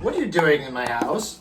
What are you doing in my house?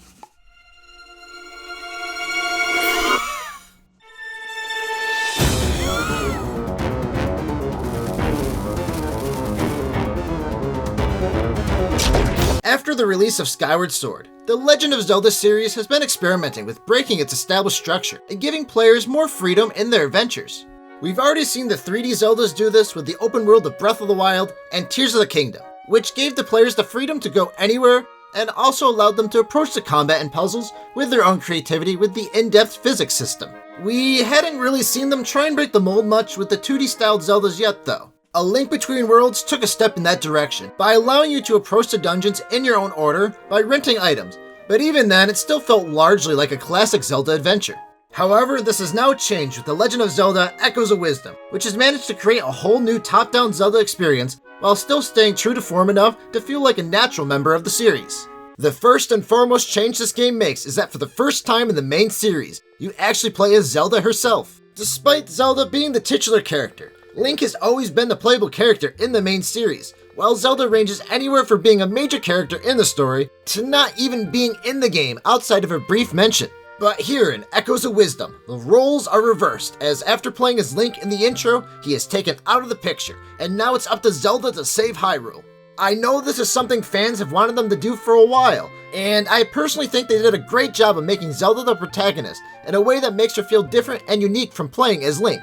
After the release of Skyward Sword, the Legend of Zelda series has been experimenting with breaking its established structure and giving players more freedom in their adventures. We've already seen the 3D Zeldas do this with the open world of Breath of the Wild and Tears of the Kingdom, which gave the players the freedom to go anywhere and also allowed them to approach the combat and puzzles with their own creativity with the in-depth physics system. We hadn't really seen them try and break the mold much with the 2D styled Zeldas yet though. A Link Between Worlds took a step in that direction by allowing you to approach the dungeons in your own order by renting items, but even then it still felt largely like a classic Zelda adventure. However, this has now changed with The Legend of Zelda Echoes of Wisdom, which has managed to create a whole new top-down Zelda experience while still staying true to form enough to feel like a natural member of the series. The first and foremost change this game makes is that for the first time in the main series, you actually play as Zelda herself. Despite Zelda being the titular character, Link has always been the playable character in the main series, while Zelda ranges anywhere from being a major character in the story to not even being in the game outside of a brief mention. But here in Echoes of Wisdom, the roles are reversed, as after playing as Link in the intro, he is taken out of the picture, and now it's up to Zelda to save Hyrule. I know this is something fans have wanted them to do for a while, and I personally think they did a great job of making Zelda the protagonist in a way that makes her feel different and unique from playing as Link.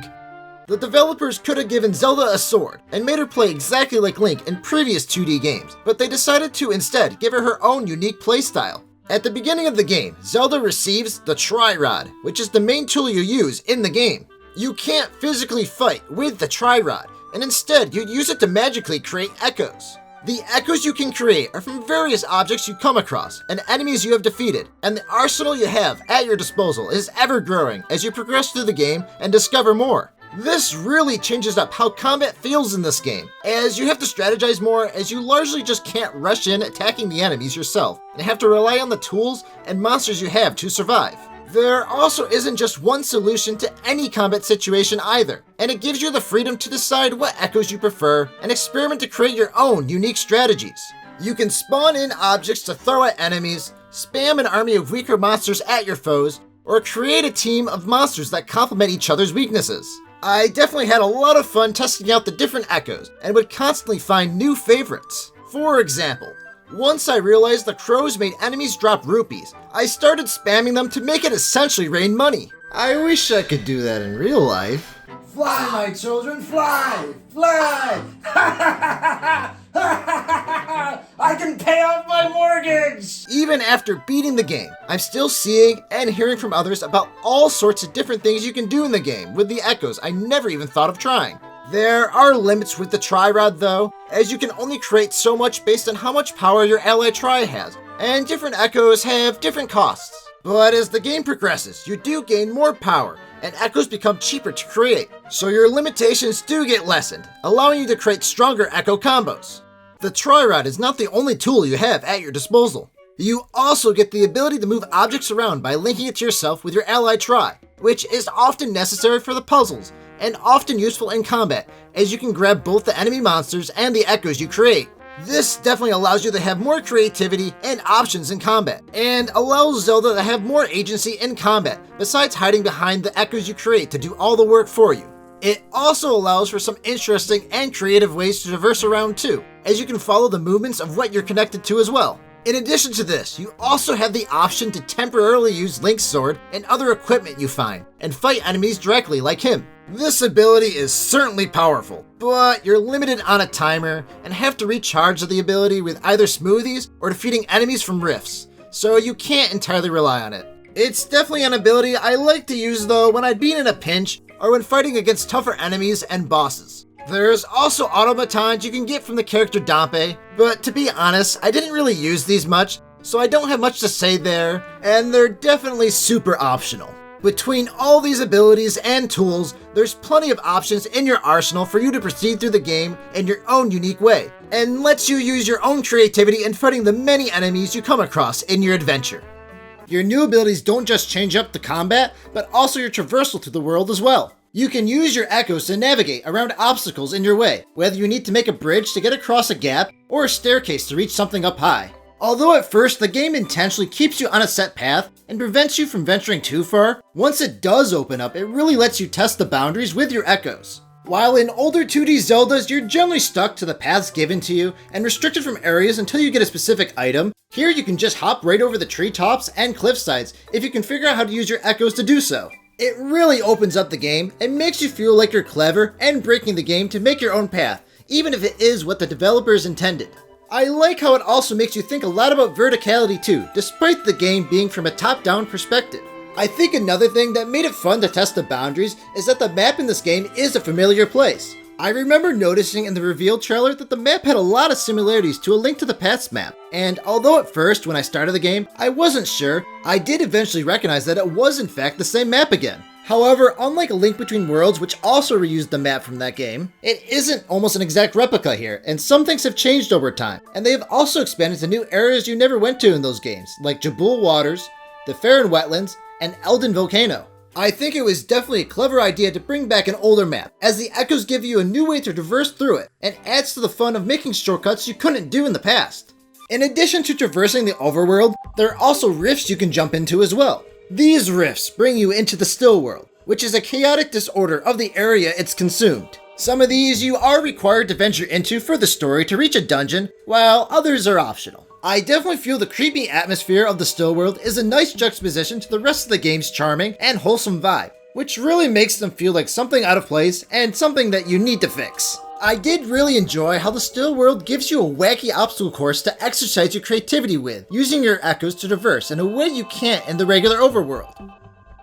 The developers could have given Zelda a sword and made her play exactly like Link in previous 2D games, but they decided to instead give her her own unique playstyle. At the beginning of the game, Zelda receives the Tri-Rod, which is the main tool you use in the game. You can't physically fight with the Tri-Rod, and instead you use it to magically create echoes. The echoes you can create are from various objects you come across and enemies you have defeated, and the arsenal you have at your disposal is ever growing as you progress through the game and discover more. This really changes up how combat feels in this game, as you have to strategize more as you largely just can't rush in attacking the enemies yourself, and have to rely on the tools and monsters you have to survive. There also isn't just one solution to any combat situation either, and it gives you the freedom to decide what echoes you prefer and experiment to create your own unique strategies. You can spawn in objects to throw at enemies, spam an army of weaker monsters at your foes, or create a team of monsters that complement each other's weaknesses. I definitely had a lot of fun testing out the different echoes and would constantly find new favorites. For example, once I realized the crows made enemies drop rupees, I started spamming them to make it essentially rain money. I wish I could do that in real life. Fly, my children, fly! Fly! I can pay off my mortgage! Even after beating the game, I'm still seeing and hearing from others about all sorts of different things you can do in the game with the echoes I never even thought of trying. There are limits with the Tri-Rod though, as you can only create so much based on how much power your ally Tri has, and different echoes have different costs. But as the game progresses, you do gain more power, and echoes become cheaper to create, so your limitations do get lessened, allowing you to create stronger echo combos. The Tri-Rod is not the only tool you have at your disposal. You also get the ability to move objects around by linking it to yourself with your ally Tri, which is often necessary for the puzzles, and often useful in combat, as you can grab both the enemy monsters and the echoes you create. This definitely allows you to have more creativity and options in combat, and allows Zelda to have more agency in combat, besides hiding behind the echoes you create to do all the work for you. It also allows for some interesting and creative ways to traverse around too, as you can follow the movements of what you're connected to as well. In addition to this, you also have the option to temporarily use Link's sword and other equipment you find, and fight enemies directly like him. This ability is certainly powerful, but you're limited on a timer and have to recharge the ability with either smoothies or defeating enemies from rifts, so you can't entirely rely on it. It's definitely an ability I like to use though when I've been in a pinch or when fighting against tougher enemies and bosses. There's also automatons you can get from the character Dampé, but to be honest, I didn't really use these much, so I don't have much to say there, and they're definitely super optional. Between all these abilities and tools, there's plenty of options in your arsenal for you to proceed through the game in your own unique way, and lets you use your own creativity in fighting the many enemies you come across in your adventure. Your new abilities don't just change up the combat, but also your traversal through the world as well. You can use your echoes to navigate around obstacles in your way, whether you need to make a bridge to get across a gap or a staircase to reach something up high. Although at first the game intentionally keeps you on a set path and prevents you from venturing too far, once it does open up, it really lets you test the boundaries with your echoes. While in older 2D Zeldas, you're generally stuck to the paths given to you and restricted from areas until you get a specific item, here you can just hop right over the treetops and cliffsides if you can figure out how to use your echoes to do so. It really opens up the game and makes you feel like you're clever and breaking the game to make your own path, even if it is what the developers intended. I like how it also makes you think a lot about verticality too, despite the game being from a top-down perspective. I think another thing that made it fun to test the boundaries is that the map in this game is a familiar place. I remember noticing in the reveal trailer that the map had a lot of similarities to A Link to the Past map, and although at first when I started the game I wasn't sure, I did eventually recognize that it was in fact the same map again. However, unlike A Link Between Worlds, which also reused the map from that game, it isn't almost an exact replica here, and some things have changed over time, and they have also expanded to new areas you never went to in those games, like Jabul Waters, the Farron Wetlands, and Eldin Volcano. I think it was definitely a clever idea to bring back an older map, as the echoes give you a new way to traverse through it, and adds to the fun of making shortcuts you couldn't do in the past. In addition to traversing the overworld, there are also rifts you can jump into as well. These rifts bring you into the still world, which is a chaotic disorder of the area it's consumed. Some of these you are required to venture into for the story to reach a dungeon, while others are optional. I definitely feel the creepy atmosphere of the still world is a nice juxtaposition to the rest of the game's charming and wholesome vibe, which really makes them feel like something out of place and something that you need to fix. I did really enjoy how the still world gives you a wacky obstacle course to exercise your creativity with, using your echoes to traverse in a way you can't in the regular overworld.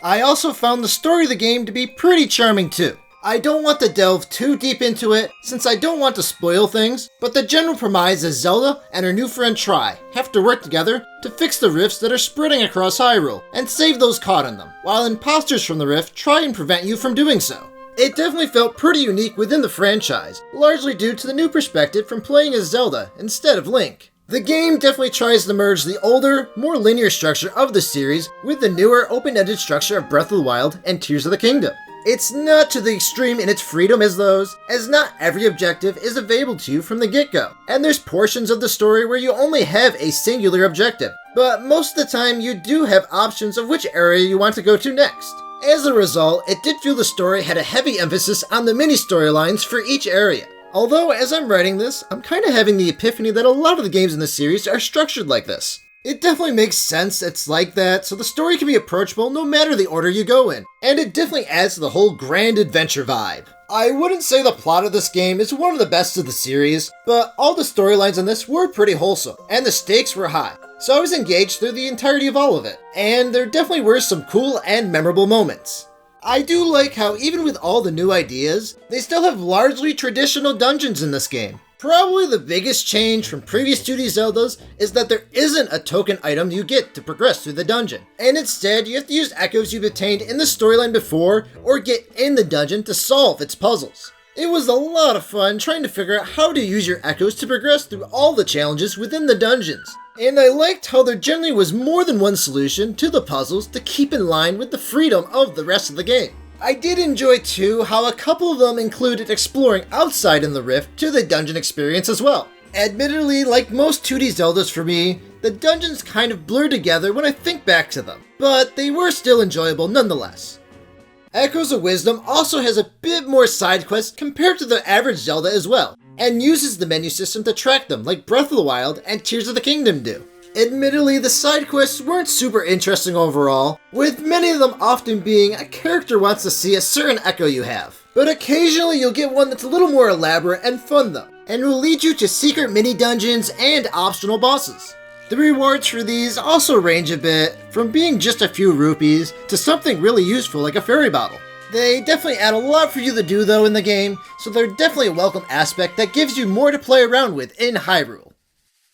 I also found the story of the game to be pretty charming too. I don't want to delve too deep into it, since I don't want to spoil things, but the general premise is Zelda and her new friend Tri have to work together to fix the rifts that are spreading across Hyrule, and save those caught in them, while imposters from the rift try and prevent you from doing so. It definitely felt pretty unique within the franchise, largely due to the new perspective from playing as Zelda instead of Link. The game definitely tries to merge the older, more linear structure of the series with the newer, open-ended structure of Breath of the Wild and Tears of the Kingdom. It's not to the extreme in its freedom as those, as not every objective is available to you from the get-go, and there's portions of the story where you only have a singular objective, but most of the time you do have options of which area you want to go to next. As a result, it did feel the story had a heavy emphasis on the mini-storylines for each area. Although, as I'm writing this, I'm kinda having the epiphany that a lot of the games in the series are structured like this. It definitely makes sense it's like that, so the story can be approachable no matter the order you go in, and it definitely adds to the whole grand adventure vibe. I wouldn't say the plot of this game is one of the best of the series, but all the storylines in this were pretty wholesome, and the stakes were high, so I was engaged through the entirety of all of it, and there definitely were some cool and memorable moments. I do like how even with all the new ideas, they still have largely traditional dungeons in this game. Probably the biggest change from previous 2D Zeldas is that there isn't a token item you get to progress through the dungeon, and instead you have to use echoes you've obtained in the storyline before or get in the dungeon to solve its puzzles. It was a lot of fun trying to figure out how to use your echoes to progress through all the challenges within the dungeons, and I liked how there generally was more than one solution to the puzzles to keep in line with the freedom of the rest of the game. I did enjoy too how a couple of them included exploring outside in the rift to the dungeon experience as well. Admittedly, like most 2D Zeldas for me, the dungeons kind of blur together when I think back to them, but they were still enjoyable nonetheless. Echoes of Wisdom also has a bit more side quests compared to the average Zelda as well, and uses the menu system to track them like Breath of the Wild and Tears of the Kingdom do. Admittedly, the side quests weren't super interesting overall, with many of them often being a character wants to see a certain echo you have. But occasionally you'll get one that's a little more elaborate and fun though, and will lead you to secret mini-dungeons and optional bosses. The rewards for these also range a bit, from being just a few rupees to something really useful like a fairy bottle. They definitely add a lot for you to do though in the game, so they're definitely a welcome aspect that gives you more to play around with in Hyrule.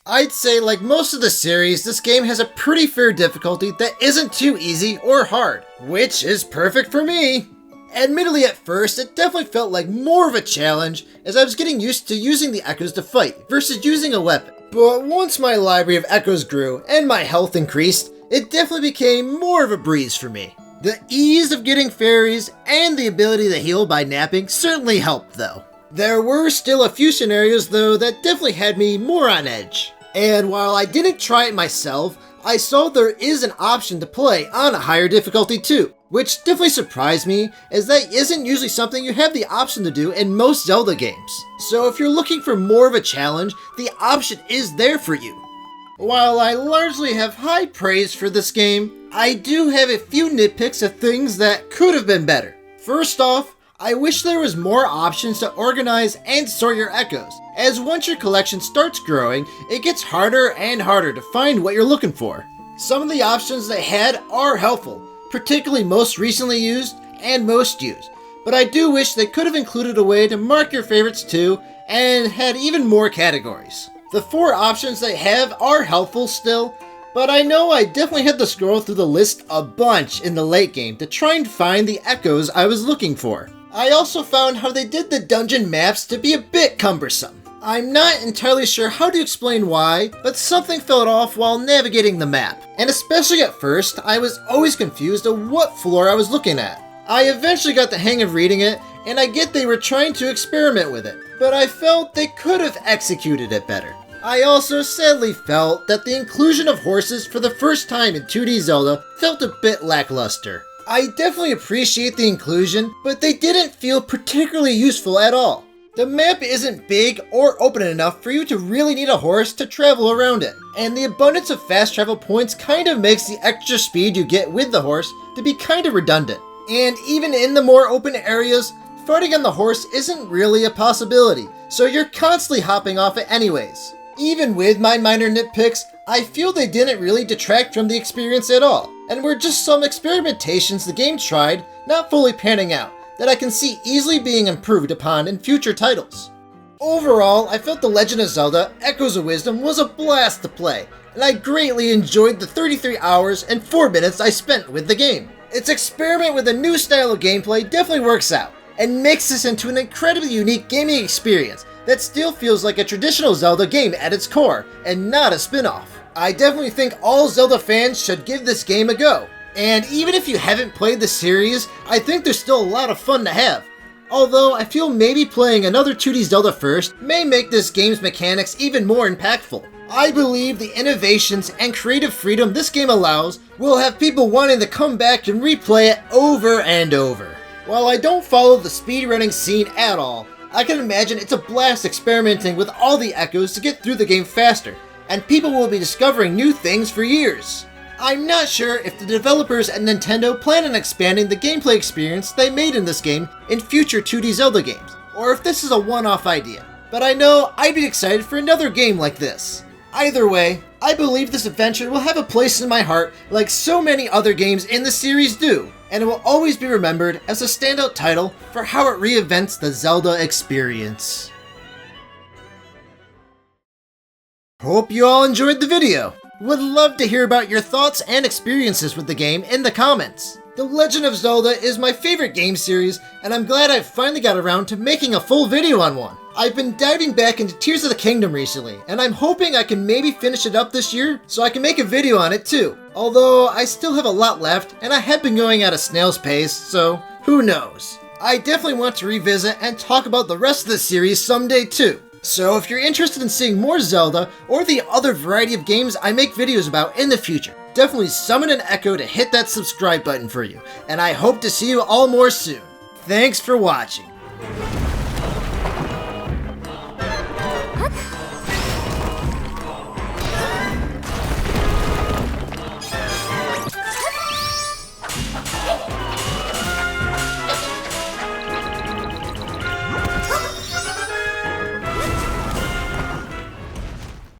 I'd say, like most of the series, this game has a pretty fair difficulty that isn't too easy or hard, which is perfect for me. Admittedly, at first, it definitely felt like more of a challenge, as I was getting used to using the echoes to fight versus using a weapon. But once my library of echoes grew and my health increased, it definitely became more of a breeze for me. The ease of getting fairies and the ability to heal by napping certainly helped though. There were still a few scenarios though that definitely had me more on edge. And while I didn't try it myself, I saw there is an option to play on a higher difficulty too, which definitely surprised me as that isn't usually something you have the option to do in most Zelda games. So if you're looking for more of a challenge, the option is there for you. While I largely have high praise for this game, I do have a few nitpicks of things that could have been better. First off, I wish there was more options to organize and sort your echoes, as once your collection starts growing, it gets harder and harder to find what you're looking for. Some of the options they had are helpful, particularly most recently used and most used, but I do wish they could have included a way to mark your favorites too, and had even more categories. The 4 options they have are helpful still, but I know I definitely had to scroll through the list a bunch in the late game to try and find the echoes I was looking for. I also found how they did the dungeon maps to be a bit cumbersome. I'm not entirely sure how to explain why, but something felt off while navigating the map. And especially at first, I was always confused of what floor I was looking at. I eventually got the hang of reading it, and I get they were trying to experiment with it, but I felt they could have executed it better. I also sadly felt that the inclusion of horses for the first time in 2D Zelda felt a bit lackluster. I definitely appreciate the inclusion, but they didn't feel particularly useful at all. The map isn't big or open enough for you to really need a horse to travel around it, and the abundance of fast travel points kind of makes the extra speed you get with the horse to be kind of redundant. And even in the more open areas, fighting on the horse isn't really a possibility, so you're constantly hopping off it anyways. Even with my minor nitpicks, I feel they didn't really detract from the experience at all, and were just some experimentations the game tried, not fully panning out, that I can see easily being improved upon in future titles. Overall, I felt The Legend of Zelda Echoes of Wisdom was a blast to play, and I greatly enjoyed the 33 hours and 4 minutes I spent with the game. Its experiment with a new style of gameplay definitely works out, and makes this into an incredibly unique gaming experience that still feels like a traditional Zelda game at its core, and not a spin-off. I definitely think all Zelda fans should give this game a go. And even if you haven't played the series, I think there's still a lot of fun to have. Although I feel maybe playing another 2D Zelda first may make this game's mechanics even more impactful. I believe the innovations and creative freedom this game allows will have people wanting to come back and replay it over and over. While I don't follow the speedrunning scene at all, I can imagine it's a blast experimenting with all the echoes to get through the game faster, and people will be discovering new things for years. I'm not sure if the developers at Nintendo plan on expanding the gameplay experience they made in this game in future 2D Zelda games, or if this is a one-off idea, but I know I'd be excited for another game like this. Either way, I believe this adventure will have a place in my heart like so many other games in the series do, and it will always be remembered as a standout title for how it reinvents the Zelda experience. Hope you all enjoyed the video. Would love to hear about your thoughts and experiences with the game in the comments. The Legend of Zelda is my favorite game series, and I'm glad I've finally got around to making a full video on one. I've been diving back into Tears of the Kingdom recently, and I'm hoping I can maybe finish it up this year so I can make a video on it too. Although I still have a lot left, and I have been going at a snail's pace, so who knows. I definitely want to revisit and talk about the rest of the series someday too. So if you're interested in seeing more Zelda, or the other variety of games I make videos about in the future, definitely summon an Echo to hit that subscribe button for you, and I hope to see you all more soon. Thanks for watching.